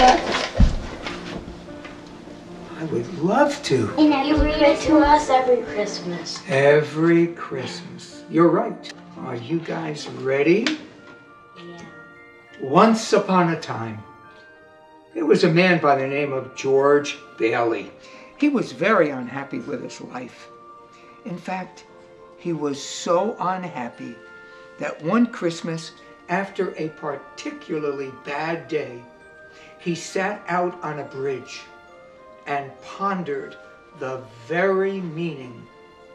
I would love to. And you read it to us every Christmas. Every Christmas. You're right. Are you guys ready? Yeah. Once upon a time, there was a man by the name of George Bailey. He was very unhappy with his life. In fact, he was so unhappy that one Christmas, after a particularly bad day, he sat out on a bridge and pondered the very meaning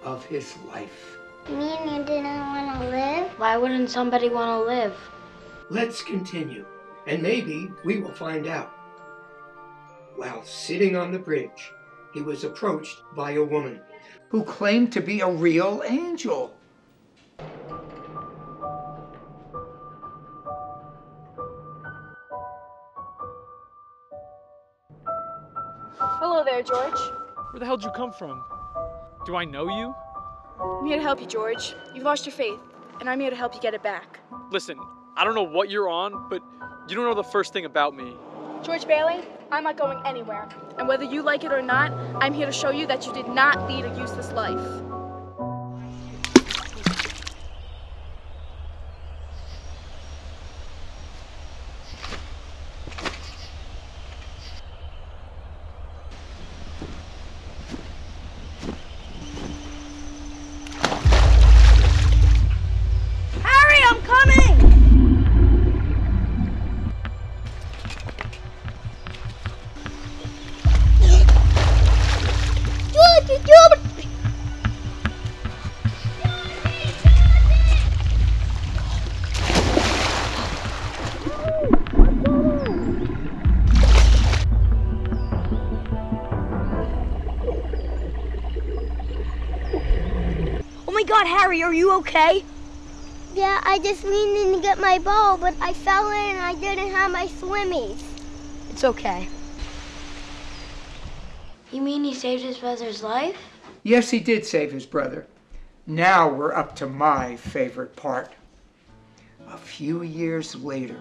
of his life. You mean you didn't want to live? Why wouldn't somebody want to live? Let's continue, and maybe we will find out. While sitting on the bridge, he was approached by a woman who claimed to be a real angel. Hello there, George. Where the hell did you come from? Do I know you? I'm here to help you, George. You've lost your faith, and I'm here to help you get it back. Listen, I don't know what you're on, but you don't know the first thing about me. George Bailey, I'm not going anywhere. And whether you like it or not, I'm here to show you that you did not lead a useless life. Oh my God, Harry, are you okay? Yeah, I just leaned in to get my ball, but I fell in and I didn't have my swimmies. It's okay. You mean he saved his brother's life? Yes, he did save his brother. Now we're up to my favorite part. A few years later,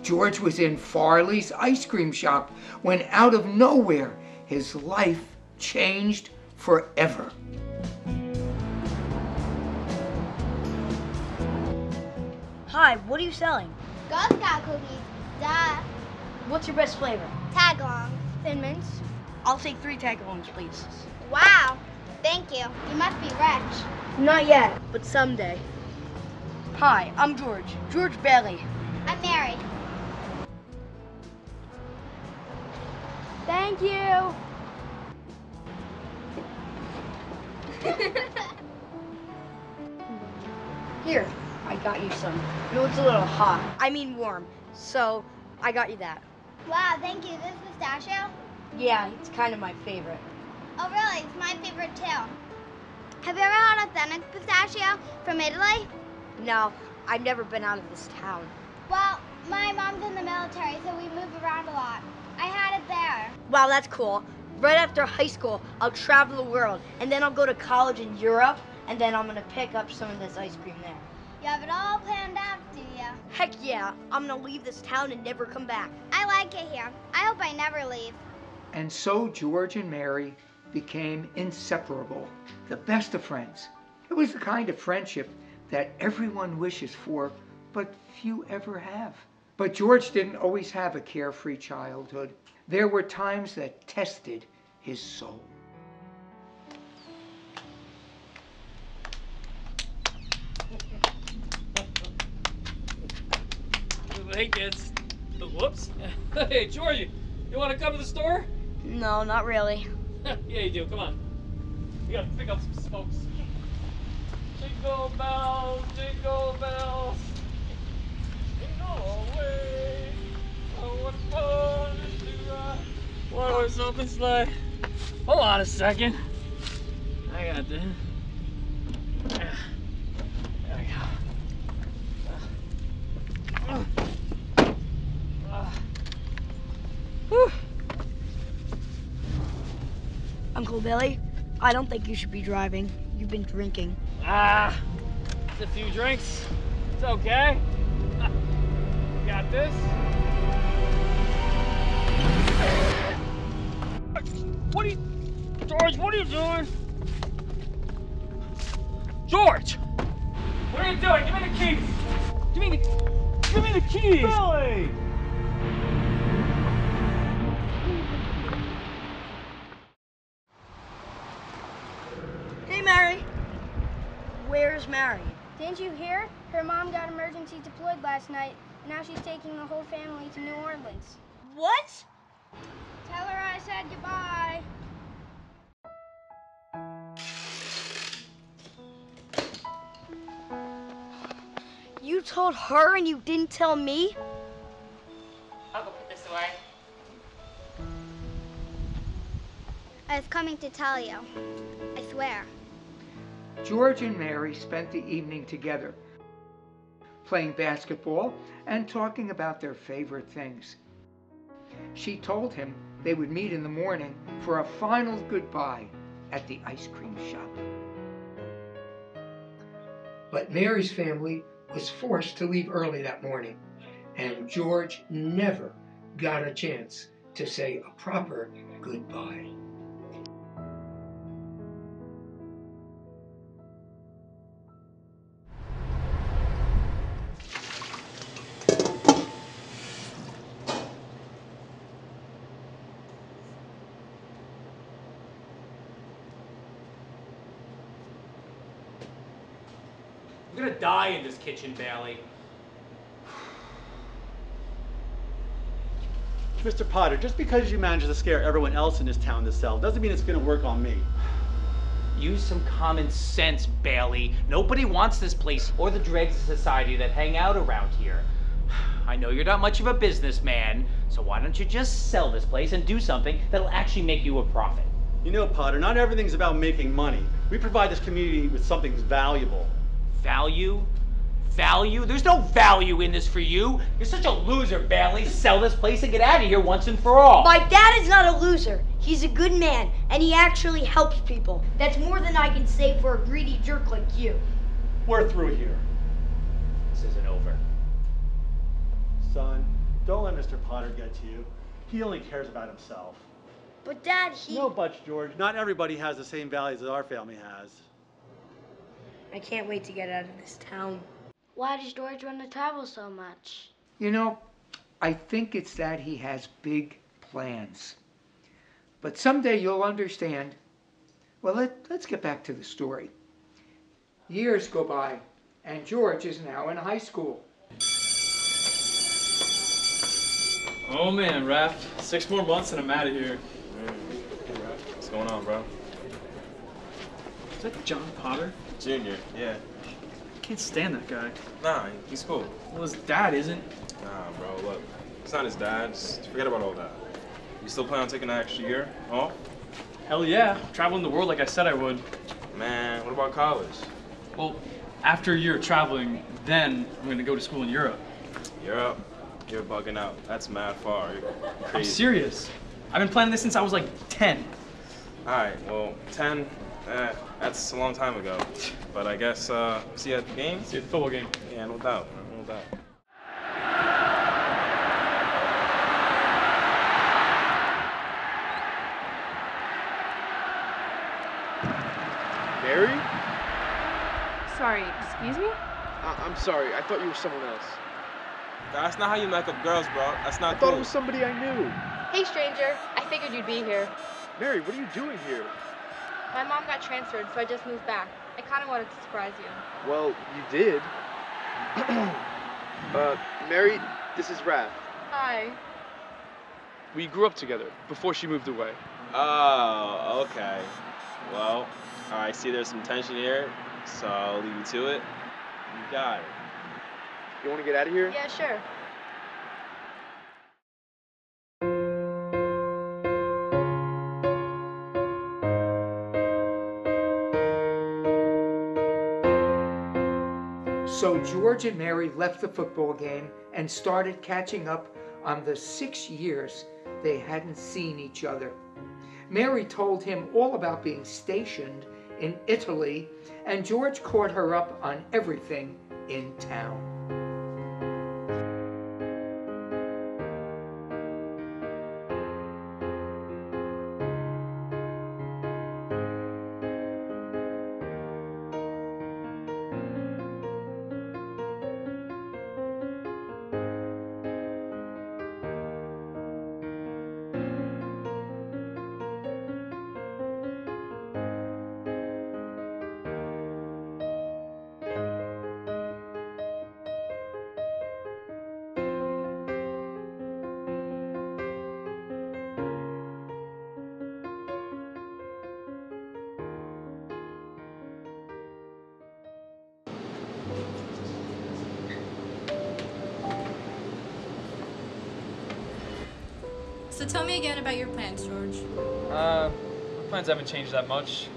George was in Farley's ice cream shop when out of nowhere, his life changed forever. Hi, what are you selling? Girl Scout cookies. Duh. What's your best flavor? Tag-along. Thin Mints. I'll take 3 tag-alongs, please. Wow. Thank you. You must be rich. Not yet, but someday. Hi, I'm George. George Bailey. I'm married. Thank you. Here, I got you some. I know it's a little hot. I mean warm. So, I got you that. Wow, thank you. This pistachio? Yeah, it's kind of my favorite. Oh, really? It's my favorite, too. Have you ever had authentic pistachio from Italy? No, I've never been out of this town. Well, my mom's in the military, so we move around a lot. I had it there. Wow, that's cool. Right after high school, I'll travel the world, and then I'll go to college in Europe, and then I'm gonna pick up some of this ice cream there. You have it all planned out, do you? Heck yeah, I'm gonna leave this town and never come back. I like it here. I hope I never leave. And so George and Mary became inseparable, the best of friends. It was the kind of friendship that everyone wishes for, but few ever have. But George didn't always have a carefree childhood. There were times that tested his soul. Hey kids. Whoops. Hey George, you want to come to the store? No, not really. Yeah, you do. Come on. We gotta pick up some smokes. Jingle bells, jingle bells. Jingle all the way. Oh, what fun it is to ride. One horse open sleigh. Hold on a second. I got this. There we go. Whew. Uncle Billy, I don't think you should be driving. You've been drinking. Just a few drinks. It's okay. Got this. George, what are you doing? George! What are you doing? Give me the keys! Give me the keys! Billy! Hey, Mary. Where's Mary? Didn't you hear? Her mom got emergency deployed last night, and now she's taking the whole family to New Orleans. What? Tell her I said goodbye. You told her and you didn't tell me? I'll go put this away. I was coming to tell you. I swear. George and Mary spent the evening together, playing basketball and talking about their favorite things. She told him they would meet in the morning for a final goodbye at the ice cream shop. But Mary's family was forced to leave early that morning, and George never got a chance to say a proper goodbye. I'm gonna die in this kitchen, Bailey. Mr. Potter, just because you managed to scare everyone else in this town to sell doesn't mean it's gonna work on me. Use some common sense, Bailey. Nobody wants this place or the dregs of society that hang out around here. I know you're not much of a businessman, so why don't you just sell this place and do something that'll actually make you a profit? You know, Potter, not everything's about making money. We provide this community with something valuable. Value? Value? There's no value in this for you. You're such a loser, Bailey. Sell this place and get out of here once and for all. My dad is not a loser. He's a good man, and he actually helps people. That's more than I can say for a greedy jerk like you. We're through here. This isn't over. Son, don't let Mr. Potter get to you. He only cares about himself. But Dad, No buts, George. Not everybody has the same values that our family has. I can't wait to get out of this town. Why does George want to travel so much? You know, I think it's that he has big plans. But someday you'll understand. Well, let's get back to the story. Years go by, and George is now in high school. Oh man, Raph. 6 more months and I'm out of here. What's going on, bro? Is that John Potter? Junior, yeah. I can't stand that guy. Nah, he's cool. Well, his dad isn't. Nah, bro, look. It's not his dad. Just forget about all that. You still plan on taking that extra year off? Hell yeah. Traveling the world like I said I would. Man, what about college? Well, after a year of traveling, then I'm gonna go to school in Europe. Europe? You're bugging out. That's mad far. You're I'm crazy. serious. I've been planning this since I was like 10. Alright, well, 10, that's a long time ago. But I guess, see you at the game? See you at the football game. Yeah, no doubt, no doubt. Mary? Sorry, excuse me? I'm sorry, I thought you were someone else. That's not how you make up girls, bro. That's not I cool. thought it was somebody I knew. Hey, stranger. I figured you'd be here. Mary, what are you doing here? My mom got transferred, so I just moved back. I kind of wanted to surprise you. Well, you did. Mary, this is Raph. Hi. We grew up together before she moved away. Oh, okay. Well, I see there's some tension here, so I'll leave you to it. You got it. You want to get out of here? Yeah, sure. So George and Mary left the football game and started catching up on the 6 years they hadn't seen each other. Mary told him all about being stationed in Italy, and George caught her up on everything in town. So tell me again about your plans, George. My plans haven't changed that much.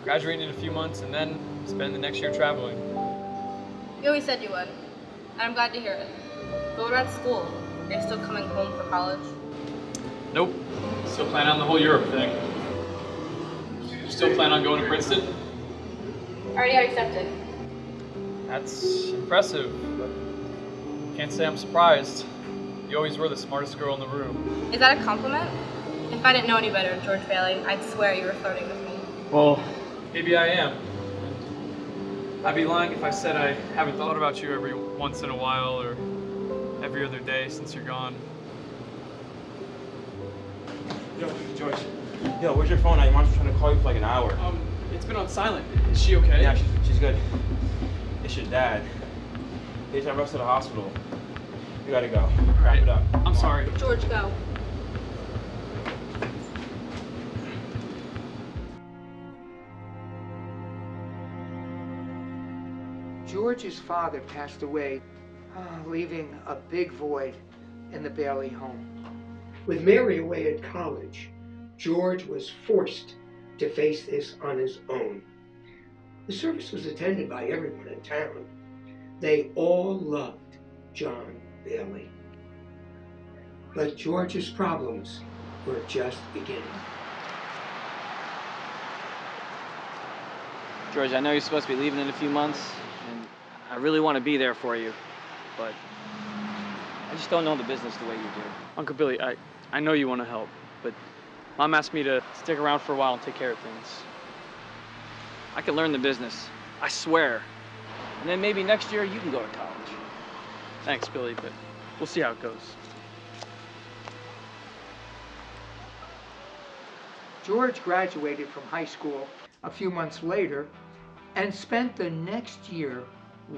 Graduating in a few months and then spend the next year traveling. You always said you would, and I'm glad to hear it. But what about school? Are you still coming home for college? Nope. Still plan on the whole Europe thing. You still plan on going to Princeton? Already got accepted. That's impressive, but can't say I'm surprised. You always were the smartest girl in the room. Is that a compliment? If I didn't know any better, George Bailey, I'd swear you were flirting with me. Well, maybe I am. I'd be lying if I said I haven't thought about you every once in a while or every other day since you're gone. Yo, George. Yo, where's your phone? Mom's trying to call you for like an hour. It's been on silent. Is she okay? Yeah, she's good. It's your dad. They just rushed to the hospital. You gotta go. Wrap it up. I'm sorry. George, go. George's father passed away, leaving a big void in the Bailey home. With Mary away at college, George was forced to face this on his own. The service was attended by everyone in town. They all loved John Bailey. But George's problems were just beginning. George, I know you're supposed to be leaving in a few months, and I really want to be there for you, but I just don't know the business the way you do. Uncle Billy, I know you want to help, but Mom asked me to stick around for a while and take care of things. I can learn the business, I swear. And then maybe next year you can go to college. Thanks, Billy, but we'll see how it goes. George graduated from high school a few months later and spent the next year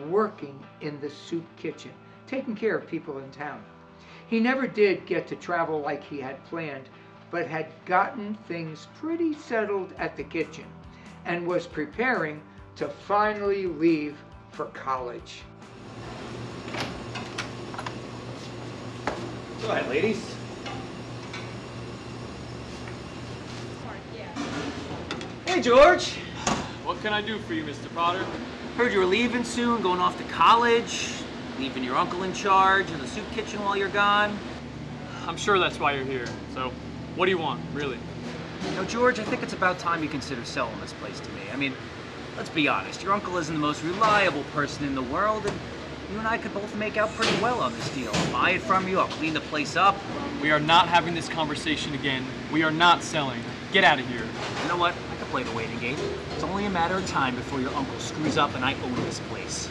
working in the soup kitchen, taking care of people in town. He never did get to travel like he had planned, but had gotten things pretty settled at the kitchen and was preparing to finally leave for college. Go ahead, ladies. Hey, George. What can I do for you, Mr. Potter? Heard you were leaving soon, going off to college, leaving your uncle in charge of the soup kitchen while you're gone. I'm sure that's why you're here. So, what do you want, really? You know, George, I think it's about time you consider selling this place to me. I mean, let's be honest, your uncle isn't the most reliable person in the world, and you and I could both make out pretty well on this deal. I'll buy it from you, I'll clean the place up. We are not having this conversation again. We are not selling. Get out of here. You know what? I can play the waiting game. It's only a matter of time before your uncle screws up and I own this place.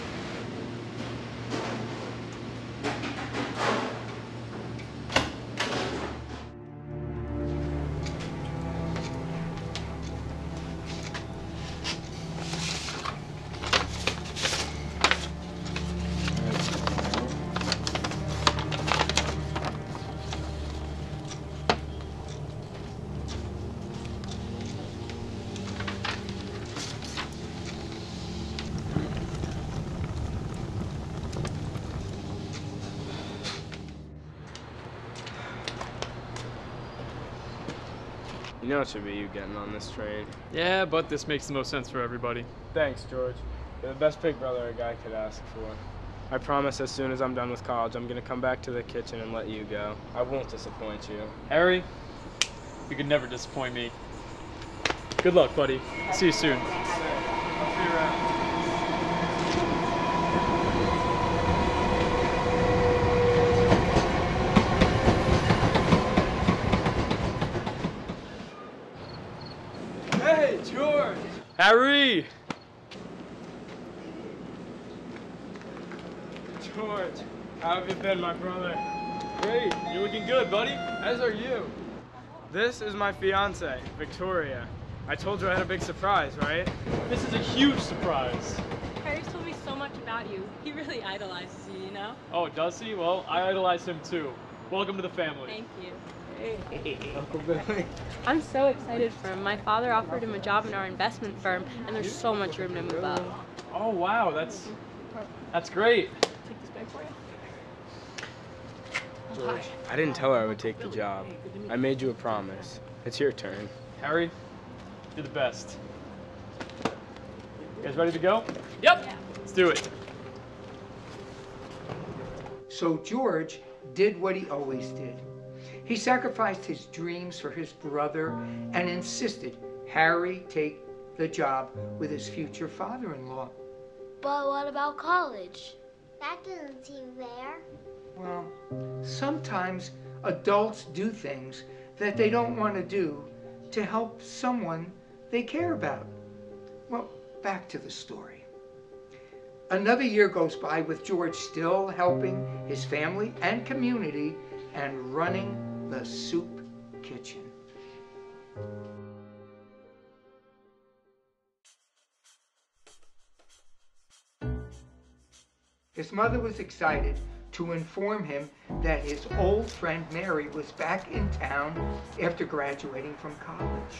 You know it should be you getting on this train. Yeah, but this makes the most sense for everybody. Thanks, George. You're the best big brother a guy could ask for. I promise as soon as I'm done with college, I'm gonna come back to the kitchen and let you go. I won't disappoint you. Harry, you could never disappoint me. Good luck, buddy. See you soon. I'll see you around. Hey, George! Harry! George, how have you been, my brother? Great, you're looking good, buddy. As are you. This is my fiance, Victoria. I told you I had a big surprise, right? This is a huge surprise. Harry's told me so much about you. He really idolizes you, you know? Oh, does he? Well, I idolize him too. Welcome to the family. Thank you. Hey, Uncle Billy. I'm so excited for him. My father offered him a job in our investment firm, and there's so much room to move up. Oh, wow, that's great. Take this bag for you. George, I didn't tell her I would take the job. I made you a promise. It's your turn. Harry, you're the best. You guys ready to go? Yep. Let's do it. So George did what he always did. He sacrificed his dreams for his brother and insisted Harry take the job with his future father-in-law. But what about college? That doesn't seem fair. Well, sometimes adults do things that they don't want to do to help someone they care about. Well, back to the story. Another year goes by with George still helping his family and community and running the soup kitchen. His mother was excited to inform him that his old friend Mary was back in town after graduating from college.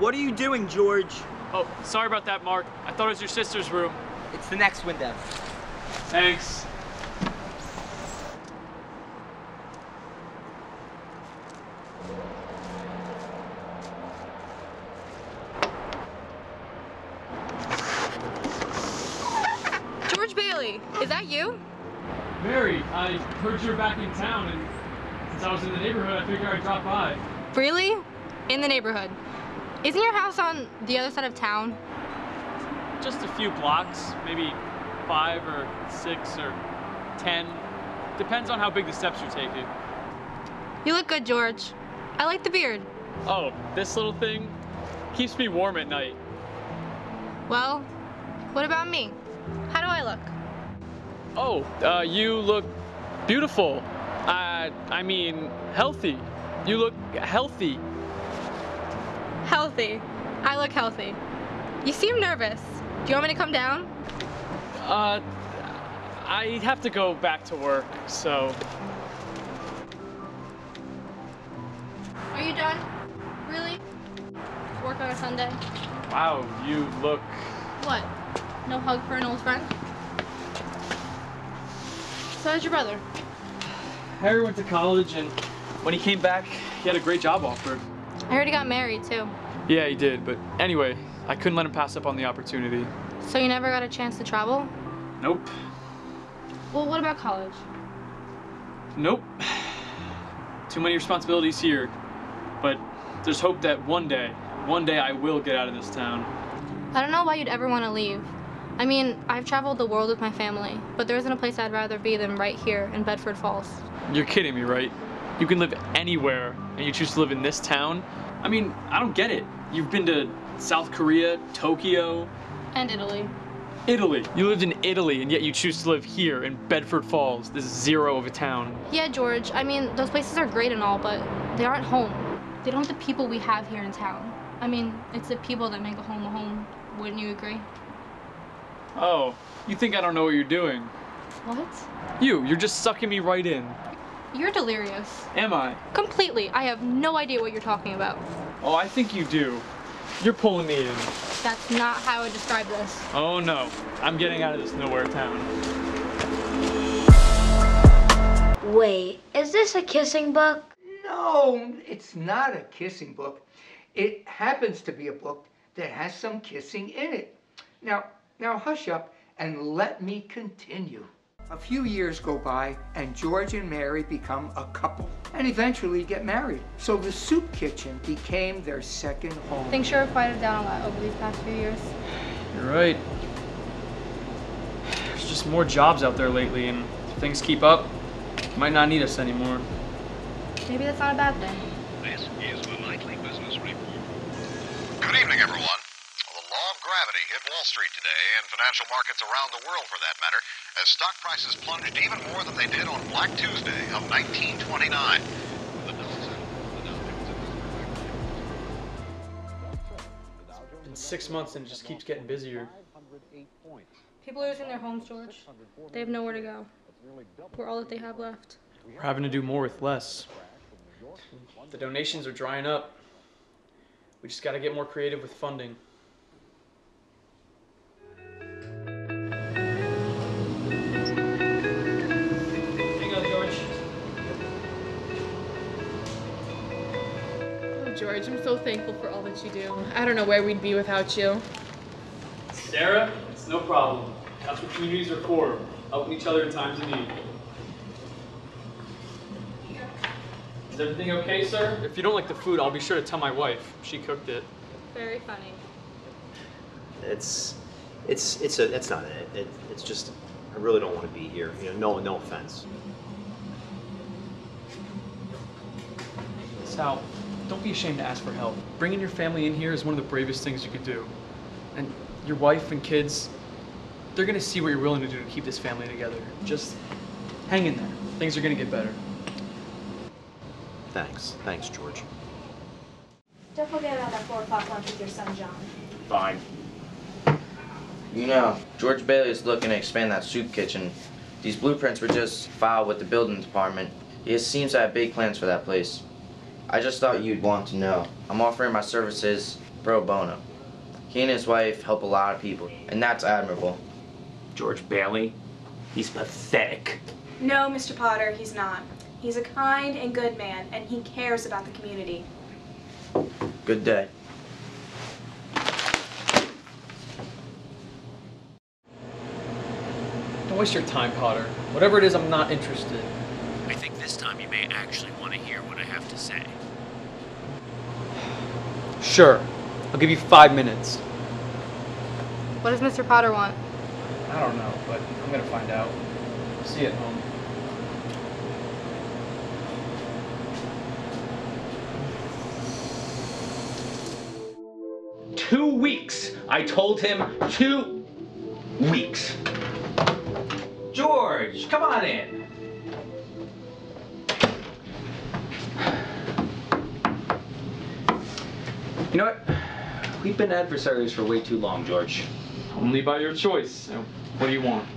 What are you doing, George? Oh, sorry about that, Mark. I thought it was your sister's room. It's the next window. Thanks. George Bailey, is that you? Mary, I heard you're back in town, and since I was in the neighborhood, I figured I'd drop by. Really? In the neighborhood? Isn't your house on the other side of town? Just a few blocks, maybe 5 or 6 or 10. Depends on how big the steps you're taking. You look good, George. I like the beard. Oh, this little thing keeps me warm at night. Well, what about me? How do I look? Oh, you look beautiful. I mean, healthy. You look healthy. Healthy. I look healthy. You seem nervous. Do you want me to come down? I have to go back to work, so. Are you done? Really? Work on a Sunday? Wow, you look. What? No hug for an old friend? So how's your brother? Harry went to college, and when he came back, he had a great job offer. I heard he got married, too. Yeah, he did, but anyway, I couldn't let him pass up on the opportunity. So you never got a chance to travel? Nope. Well, what about college? Nope. Too many responsibilities here. But there's hope that one day I will get out of this town. I don't know why you'd ever want to leave. I mean, I've traveled the world with my family, but there isn't a place I'd rather be than right here in Bedford Falls. You're kidding me, right? You can live anywhere, and you choose to live in this town? I mean, I don't get it. You've been to South Korea, Tokyo. And Italy. Italy. You lived in Italy, and yet you choose to live here in Bedford Falls, this zero of a town. Yeah, George, I mean, those places are great and all, but they aren't home. They don't have the people we have here in town. I mean, it's the people that make a home. Wouldn't you agree? Oh, you think I don't know what you're doing? What? You're just sucking me right in. You're delirious. Am I? Completely. I have no idea what you're talking about. Oh, I think you do. You're pulling me in. That's not how I would describe this. Oh no, I'm getting out of this nowhere town. Wait, is this a kissing book? No, it's not a kissing book. It happens to be a book that has some kissing in it. Now hush up and let me continue. A few years go by and George and Mary become a couple and eventually get married. So the soup kitchen became their second home. Things sure have quieted down a lot over these past few years. You're right. There's just more jobs out there lately, and if things keep up, Might not need us anymore. Maybe that's not a bad thing. This is the Nightly Business Report. Good evening, everyone. Well, the law of gravity hit Wall Street today, and financial markets around the world for that matter, as stock prices plunged even more than they did on Black Tuesday of 1929. It's been 6 months and it just keeps getting busier. People are losing their homes, George. They have nowhere to go. We're all that they have left. We're having to do more with less. The donations are drying up. We just gotta get more creative with funding. Here you go, George. Oh, George, I'm so thankful for all that you do. I don't know where we'd be without you. Sarah, it's no problem. That's what communities are for, helping each other in times of need. Is everything okay, sir? If you don't like the food, I'll be sure to tell my wife. She cooked it. Very funny. It's not it. It's just, I really don't want to be here. You know, no offense. Sal, don't be ashamed to ask for help. Bringing your family in here is one of the bravest things you could do. And your wife and kids, they're gonna see what you're willing to do to keep this family together. Just hang in there. Things are gonna get better. Thanks, George. Don't forget about that 4 o'clock lunch with your son, John. Fine. You know, George Bailey is looking to expand that soup kitchen. These blueprints were just filed with the building department. He seems to have big plans for that place. I just thought you'd want to know. I'm offering my services pro bono. He and his wife help a lot of people, and that's admirable. George Bailey? He's pathetic. No, Mr. Potter, he's not. He's a kind and good man, and he cares about the community. Good day. Don't waste your time, Potter. Whatever it is, I'm not interested. I think this time you may actually want to hear what I have to say. Sure. I'll give you 5 minutes. What does Mr. Potter want? I don't know, but I'm gonna find out. See you at home. Two weeks. I told him 2 weeks. George, come on in. You know what? We've been adversaries for way too long, George. Only by your choice. What do you want?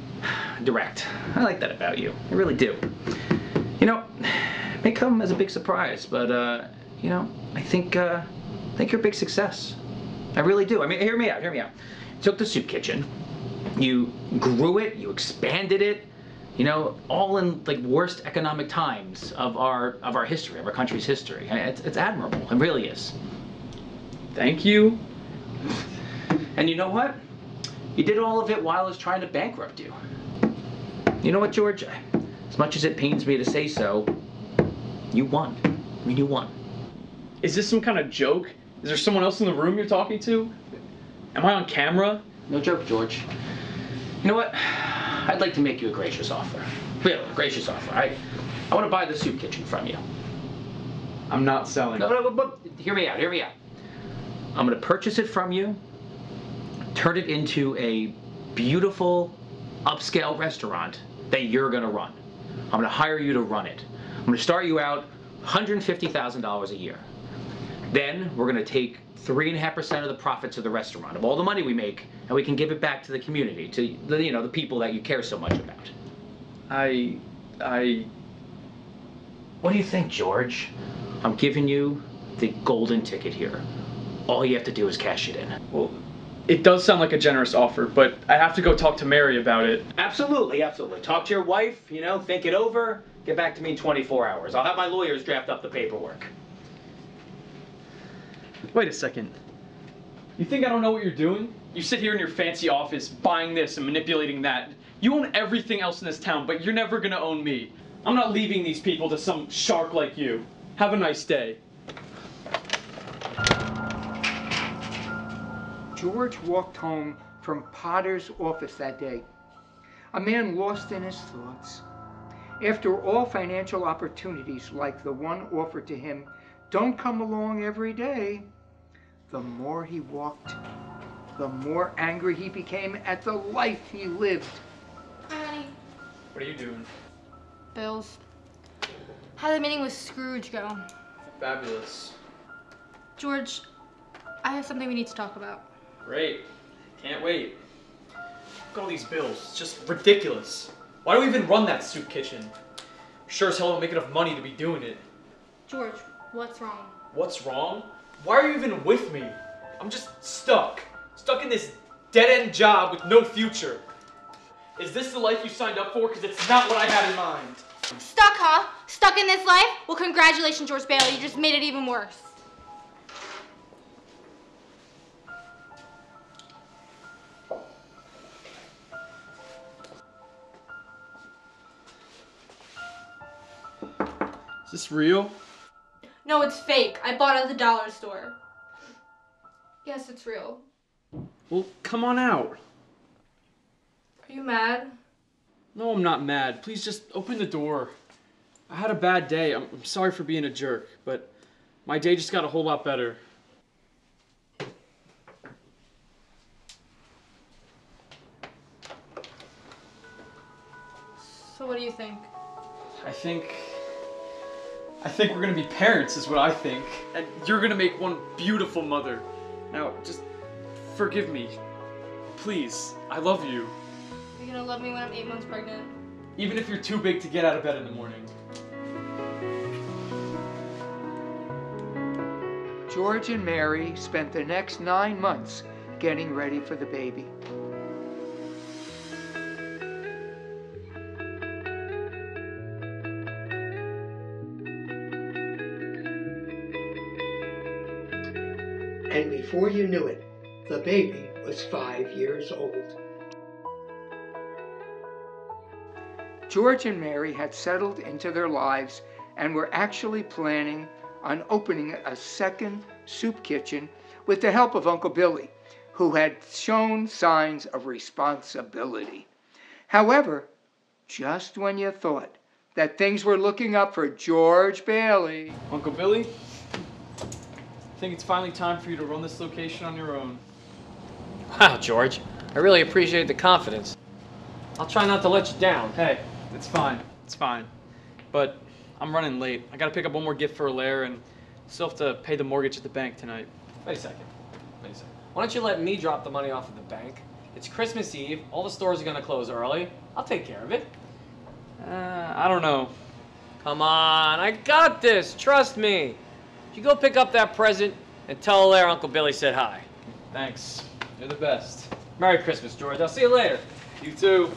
Direct. I like that about you. I really do. You know, it may come as a big surprise, but you know, I think you're a big success. I really do. I mean, hear me out. You took the soup kitchen, you grew it, you expanded it, you know, all in like worst economic times of our history, of our country's history. I mean, it's admirable. It really is. Thank you. And you know what? You did all of it while I was trying to bankrupt you. You know what, George? As much as it pains me to say so, you won. I mean, you won. Is this some kind of joke? Is there someone else in the room you're talking to? Am I on camera? No joke, George. You know what? I'd like to make you a gracious offer. Really, a gracious offer. I want to buy the soup kitchen from you. I'm not selling. No, hear me out. I'm going to purchase it from you, turn it into a beautiful, upscale restaurant that you're going to run. I'm going to hire you to run it. I'm going to start you out $150,000 a year. Then we're going to take 3.5% of the profits of the restaurant, of all the money we make, and we can give it back to the community, to the people that you care so much about. What do you think, George? I'm giving you the golden ticket here. All you have to do is cash it in. Well, it does sound like a generous offer, but I have to go talk to Mary about it. Absolutely. Talk to your wife, think it over, get back to me in 24 hours. I'll have my lawyers draft up the paperwork. Wait a second. You think I don't know what you're doing? You sit here in your fancy office buying this and manipulating that. You own everything else in this town, but you're never gonna own me. I'm not leaving these people to some shark like you. Have a nice day. George walked home from Potter's office that day, a man lost in his thoughts. After all, financial opportunities like the one offered to him don't come along every day. The more he walked, the more angry he became at the life he lived. Hi, honey. What are you doing? Bills. How'd the meeting with Scrooge go? Fabulous. George, I have something we need to talk about. Great. Can't wait. Look at all these bills. It's just ridiculous. Why do we even run that soup kitchen? Sure as hell don't make enough money to be doing it. George, what's wrong? What's wrong? Why are you even with me? I'm just stuck. Stuck in this dead-end job with no future. Is this the life you signed up for? Because it's not what I had in mind. Stuck, huh? Stuck in this life? Well, congratulations, George Bailey. You just made it even worse. Is this real? No, it's fake. I bought it at the dollar store. Yes, it's real. Well, come on out. Are you mad? No, I'm not mad. Please just open the door. I had a bad day. I'm sorry for being a jerk, but my day just got a whole lot better. So what do you think? I think we're gonna be parents is what I think. And you're gonna make one beautiful mother. Now, just forgive me. Please, I love you. You're gonna love me when I'm 8 months pregnant? Even if you're too big to get out of bed in the morning. George and Mary spent the next 9 months getting ready for the baby. And before you knew it, the baby was 5 years old. George and Mary had settled into their lives and were actually planning on opening a second soup kitchen with the help of Uncle Billy, who had shown signs of responsibility. However, just when you thought that things were looking up for George Bailey... Uncle Billy, I think it's finally time for you to run this location on your own. Wow, George. I really appreciate the confidence. I'll try not to let you down. Hey, it's fine. It's fine. But I'm running late. I gotta pick up one more gift for Alaire and still have to pay the mortgage at the bank tonight. Wait a second. Why don't you let me drop the money off at the bank? It's Christmas Eve. All the stores are gonna close early. I'll take care of it. I don't know. Come on, I got this. Trust me. You go pick up that present and tell Alaire Uncle Billy said hi. Thanks. You're the best. Merry Christmas, George. I'll see you later. You too.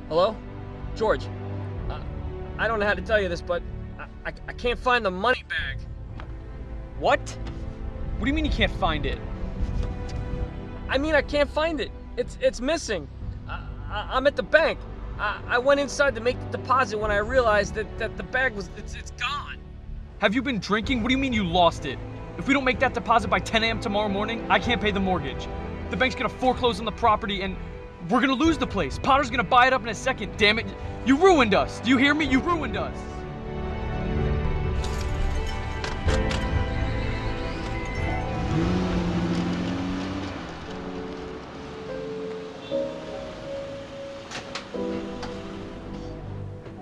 Hello? George, I don't know how to tell you this, but I can't find the money bag. What? What do you mean you can't find it? I mean, I can't find it. It's missing. I'm at the bank. I went inside to make the deposit when I realized that the bag was, it's gone. Have you been drinking? What do you mean you lost it? If we don't make that deposit by 10 a.m. tomorrow morning, I can't pay the mortgage. The bank's gonna foreclose on the property and we're gonna lose the place. Potter's gonna buy it up in a second. Damn it. You ruined us. Do you hear me? You ruined us.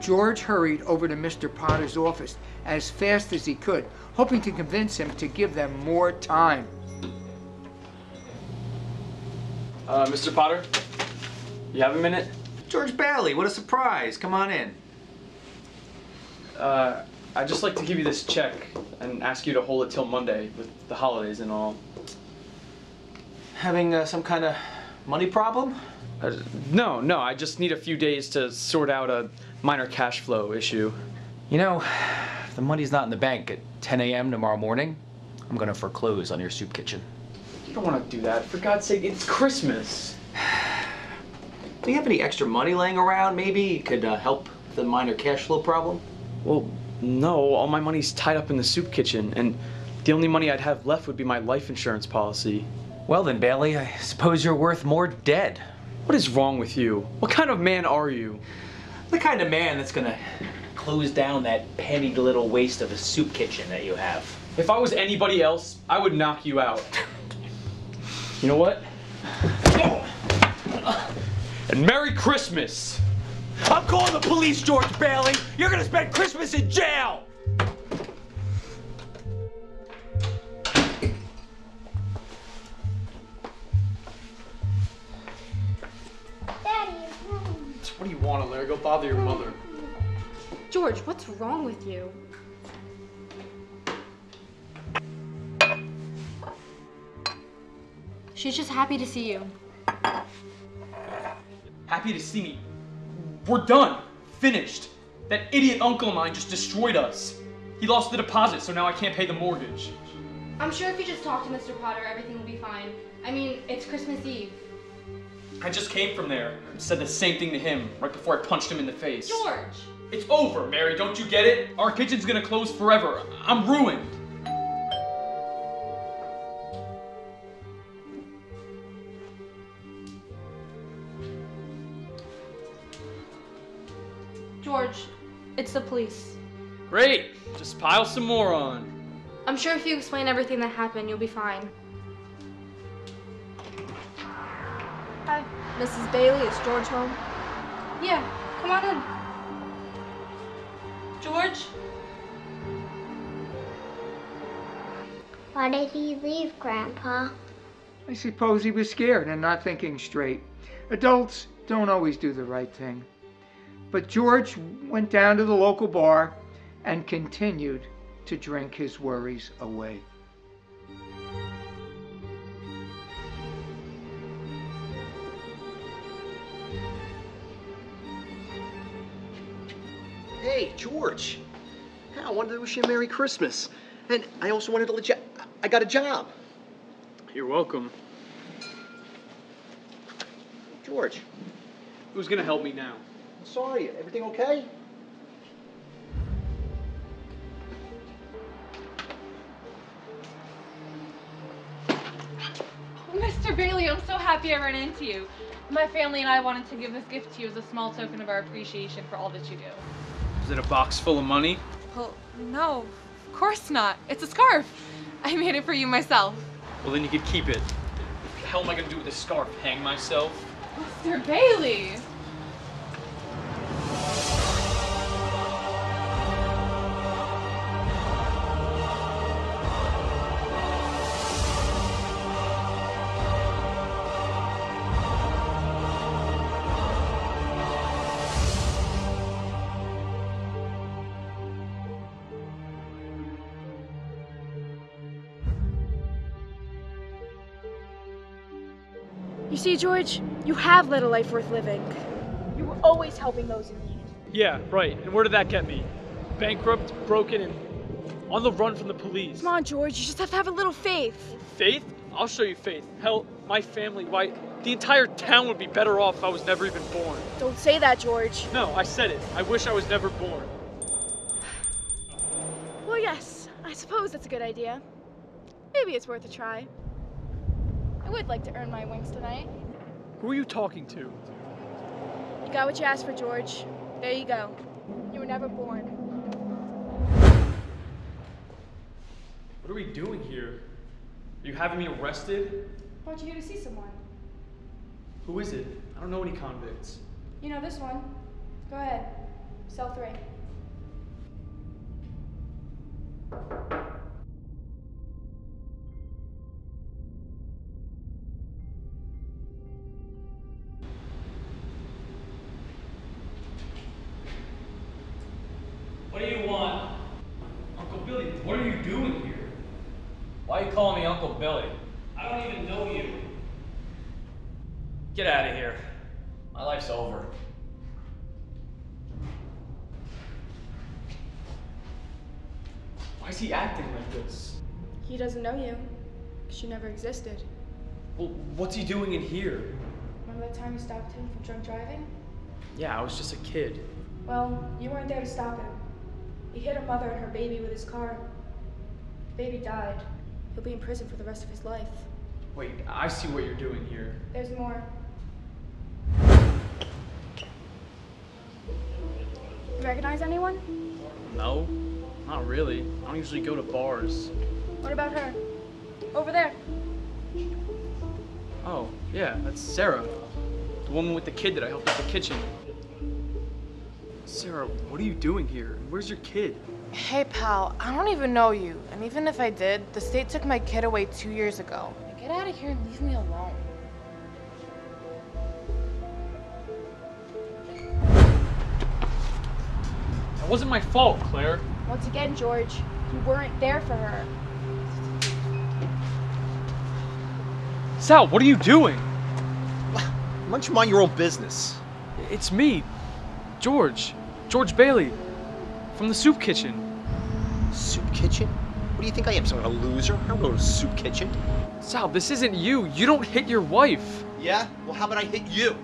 George hurried over to Mr. Potter's office as fast as he could, hoping to convince him to give them more time. Mr. Potter, you have a minute? George Bailey, what a surprise. Come on in. I'd just like to give you this check and ask you to hold it till Monday with the holidays and all. Having some kind of money problem? No, I just need a few days to sort out a minor cash flow issue. You know, if the money's not in the bank at 10 a.m. tomorrow morning, I'm gonna foreclose on your soup kitchen. You don't want to do that. For God's sake, it's Christmas. Do you have any extra money laying around? Maybe you could help the minor cash flow problem? Well, no, all my money's tied up in the soup kitchen, and the only money I'd have left would be my life insurance policy. Well then, Bailey, I suppose you're worth more dead. What is wrong with you? What kind of man are you? The kind of man that's gonna close down that penny little waste of a soup kitchen that you have. If I was anybody else, I would knock you out. You know what? And Merry Christmas! I'm calling the police, George Bailey! You're gonna spend Christmas in jail! What do you want, Larry? Go bother your mother. George, what's wrong with you? She's just happy to see you. Happy to see me. We're done. Finished. That idiot uncle of mine just destroyed us. He lost the deposit, so now I can't pay the mortgage. I'm sure if you just talk to Mr. Potter, everything will be fine. I mean, it's Christmas Eve. I just came from there and said the same thing to him right before I punched him in the face. George! It's over, Mary. Don't you get it? Our kitchen's gonna close forever. I'm ruined. George, it's the police. Great. Just pile some more on. I'm sure if you explain everything that happened, you'll be fine. Hi, Mrs. Bailey. Is George home? Yeah, come on in. George? Why did he leave, Grandpa? I suppose he was scared and not thinking straight. Adults don't always do the right thing. But George went down to the local bar and continued to drink his worries away. Hey, George. I wanted to wish you a Merry Christmas. And I also wanted to let you... I got a job. You're welcome. George. Who's gonna help me now? Sorry, everything okay? Mr. Bailey, I'm so happy I ran into you. My family and I wanted to give this gift to you as a small token of our appreciation for all that you do. Is it a box full of money? Well, no, of course not. It's a scarf. I made it for you myself. Well, then you could keep it. What the hell am I gonna do with this scarf? Hang myself? Mr. Bailey! You see, George, you have led a life worth living. You were always helping those in need. Yeah, right. And where did that get me? Bankrupt, broken, and on the run from the police. Come on, George, you just have to have a little faith. Faith? I'll show you faith. Hell, my family, why, the entire town would be better off if I was never even born. Don't say that, George. No, I said it. I wish I was never born. Well, yes, I suppose that's a good idea. Maybe it's worth a try. I would like to earn my wings tonight. Who are you talking to? You got what you asked for, George. There you go. You were never born. What are we doing here? Are you having me arrested? Brought you here to see someone. Who is it? I don't know any convicts. You know this one. Go ahead. Cell 3. What do you want? Uncle Billy, what are you doing here? Why are you calling me Uncle Billy? I don't even know you. Get out of here. My life's over. Why is he acting like this? He doesn't know you, because you never existed. Well, what's he doing in here? Remember that time you stopped him from drunk driving? Yeah, I was just a kid. Well, you weren't there to stop him. He hit a mother and her baby with his car. The baby died. He'll be in prison for the rest of his life. Wait, I see what you're doing here. There's more. You recognize anyone? No, not really. I don't usually go to bars. What about her? Over there. Oh, yeah, that's Sarah. The woman with the kid that I helped at the kitchen. Sarah, what are you doing here? And where's your kid? Hey, pal, I don't even know you. And even if I did, the state took my kid away 2 years ago. Get out of here and leave me alone. That wasn't my fault, Claire. Once again, George, you weren't there for her. Sal, what are you doing? Why don't you mind your own business? It's me, George Bailey, from the soup kitchen. Soup kitchen? What do you think I am, some kind of loser? I don't go to a soup kitchen. Sal, this isn't you. You don't hit your wife. Yeah? Well, how about I hit you?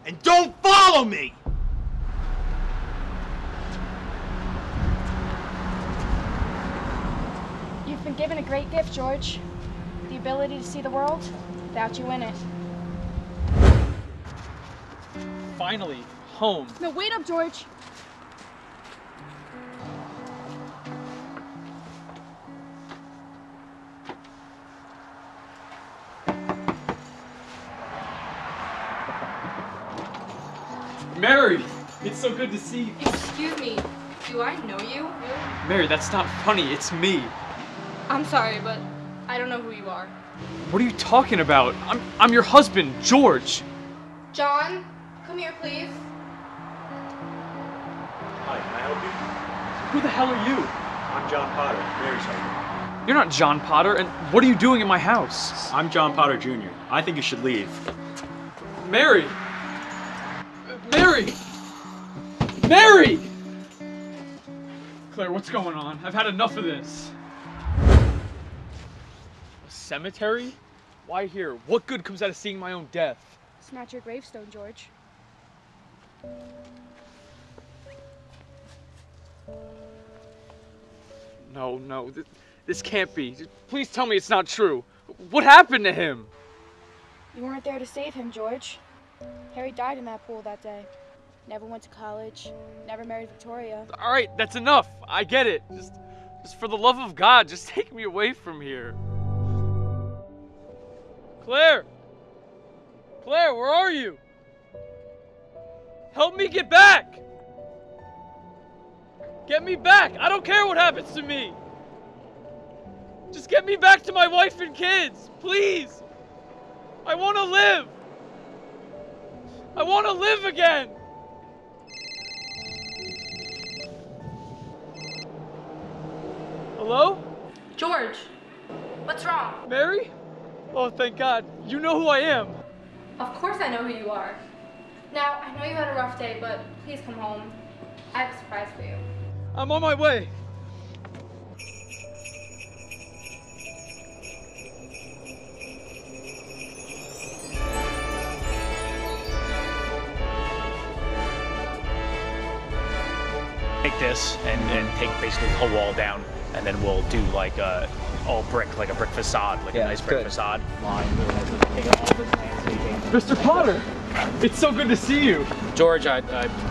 And don't follow me! You've been given a great gift, George. The ability to see the world without you in it. Finally, home. No, wait up, George. Mary, it's so good to see you. Excuse me, do I know you? Mary, that's not funny. It's me. I'm sorry, but I don't know who you are. What are you talking about? I'm your husband, George. John, come here, please. Hi, can I help you? Who the hell are you? I'm John Potter, Mary's husband. You're not John Potter, and what are you doing in my house? I'm John Potter Jr. I think you should leave. Mary! Mary! Mary! Claire, what's going on? I've had enough of this. A cemetery? Why here? What good comes out of seeing my own death? It's not your gravestone, George. No, this can't be. Please tell me it's not true. What happened to him? You weren't there to save him, George. Harry died in that pool that day. Never went to college, never married Victoria. All right, that's enough. I get it. Just for the love of God, just take me away from here. Claire! Claire, where are you? Help me get back! Get me back! I don't care what happens to me! Just get me back to my wife and kids, please! I want to live! I want to live again! Hello? George, what's wrong? Mary? Oh, thank God. You know who I am. Of course I know who you are. Now, I know you had a rough day, but please come home. I have a surprise for you. I'm on my way. Take this and take basically the whole wall down, and then we'll do like all brick, like a brick facade, like a nice brick facade. Mr. Potter, it's so good to see you. George, I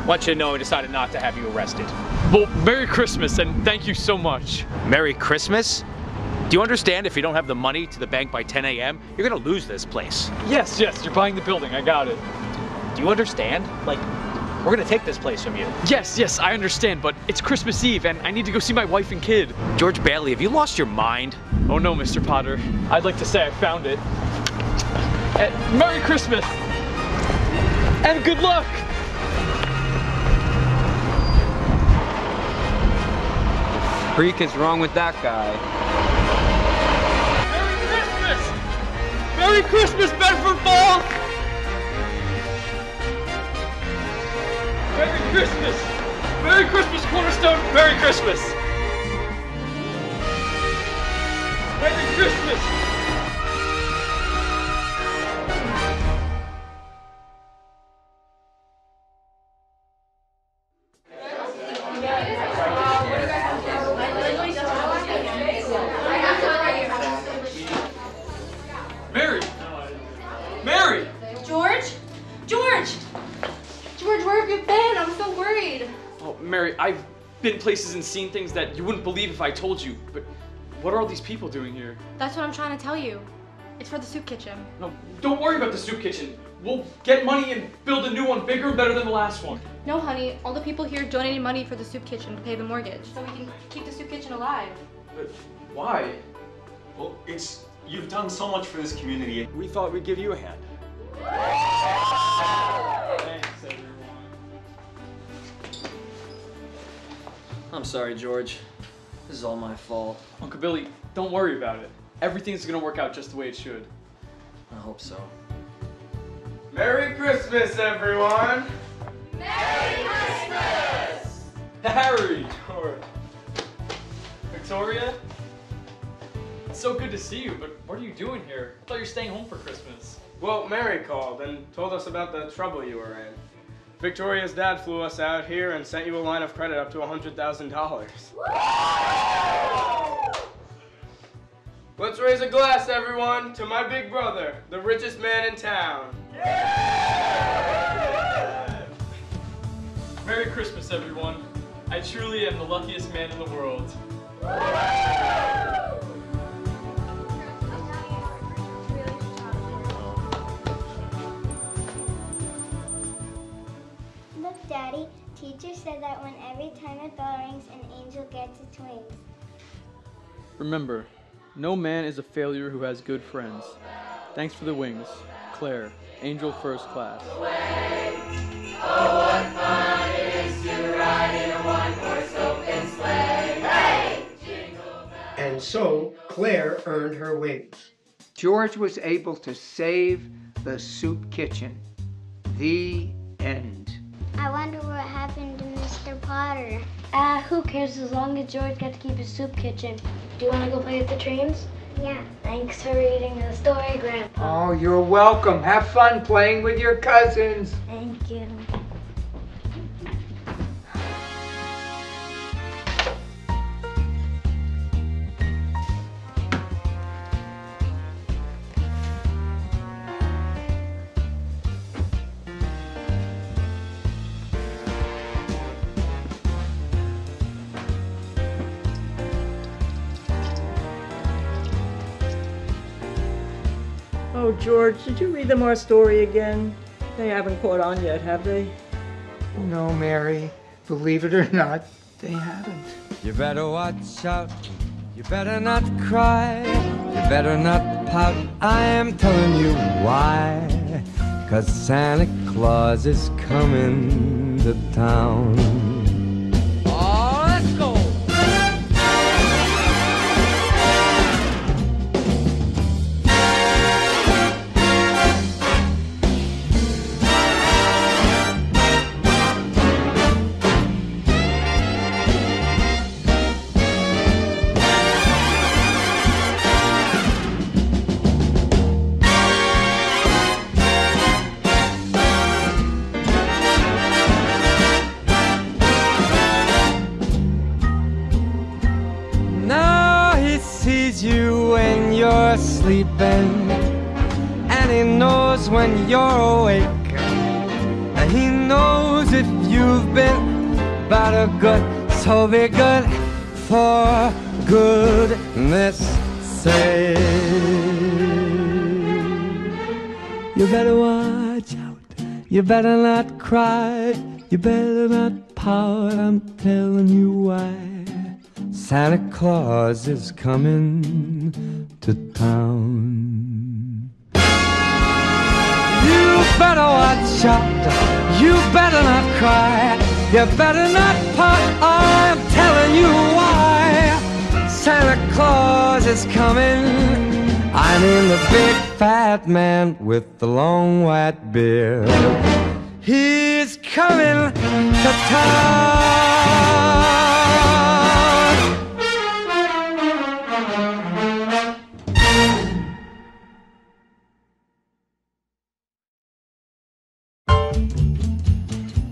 want you to know I decided not to have you arrested. Well, Merry Christmas and thank you so much. Merry Christmas? Do you understand if you don't have the money to the bank by 10 a.m., you're gonna lose this place? Yes, you're buying the building, I got it. Do you understand? Like, we're gonna take this place from you. Yes, I understand, but it's Christmas Eve and I need to go see my wife and kid. George Bailey, have you lost your mind? Oh no, Mr. Potter. I'd like to say I found it. Merry Christmas! And good luck! Freak is wrong with that guy. Merry Christmas, Bedford Falls! Merry Christmas! Merry Christmas, Cornerstone! Merry Christmas! Merry Christmas! Mary! George? George, where have you been? I'm so worried. Oh, Mary, I've been places and seen things that you wouldn't believe if I told you, but what are all these people doing here? That's what I'm trying to tell you. It's for the soup kitchen. No, don't worry about the soup kitchen. We'll get money and build a new one bigger and better than the last one. No, honey, all the people here donated money for the soup kitchen to pay the mortgage, so we can keep the soup kitchen alive. But why? Well, you've done so much for this community. We thought we'd give you a hand. Thanks, everyone. I'm sorry, George. This is all my fault. Uncle Billy, don't worry about it. Everything's gonna work out just the way it should. I hope so. Merry Christmas, everyone! Merry Christmas! Harry! George. Victoria? It's so good to see you, but what are you doing here? I thought you were staying home for Christmas. Well, Mary called and told us about the trouble you were in. Victoria's dad flew us out here and sent you a line of credit up to $100,000. Let's raise a glass, everyone, to my big brother, the richest man in town. Merry Christmas, everyone. I truly am the luckiest man in the world. Look, Daddy, teacher said that when every time a bell rings, an angel gets its wings. Remember, no man is a failure who has good friends. Thanks for the wings. Claire, Angel First Class. Oh, what fun it is to ride in a one-horse open sleigh. Hey! And so Claire earned her wings. George was able to save the soup kitchen. The end. I wonder what happened to Mr. Potter. Who cares as long as George got to keep his soup kitchen. Do you want to go play with the trains? Yeah. Thanks for reading the story, Grandpa. Oh, you're welcome. Have fun playing with your cousins. Thank you. Oh, George, did you read them our story again? They haven't caught on yet, have they? No, Mary. Believe it or not, they haven't. You better watch out. You better not cry. You better not pout. I am telling you why. 'Cause Santa Claus is coming to town. Oh, let's go! sleeping, and he knows when you're awake. And he knows if you've been bad or good, so be good for goodness sake. You better watch out, you better not cry, you better not pout, I'm telling you why. Santa Claus is coming to town. You better watch out, you better not cry, you better not pout, I'm telling you why. Santa Claus is coming, I mean the big fat man with the long white beard. He's coming to town.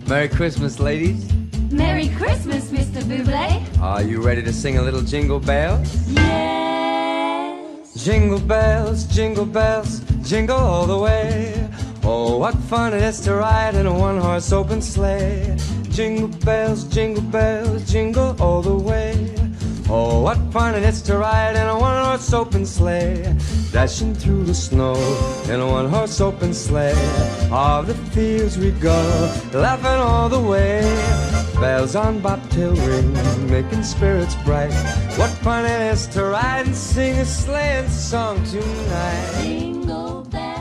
Merry Christmas, ladies. Merry Christmas, Mr. Buble. Are you ready to sing a little jingle bells? Yes. Jingle bells, jingle all the way. Oh, what fun it is to ride in a one-horse open sleigh. Jingle bells, jingle all the way. Oh, what fun it is to ride in a one-horse open sleigh. Dashing through the snow in a one-horse open sleigh. All the fields we go, laughing all the way. Bells on bobtail ring, making spirits bright. What fun it is to ride and sing a sleighing song tonight. Jingle bells.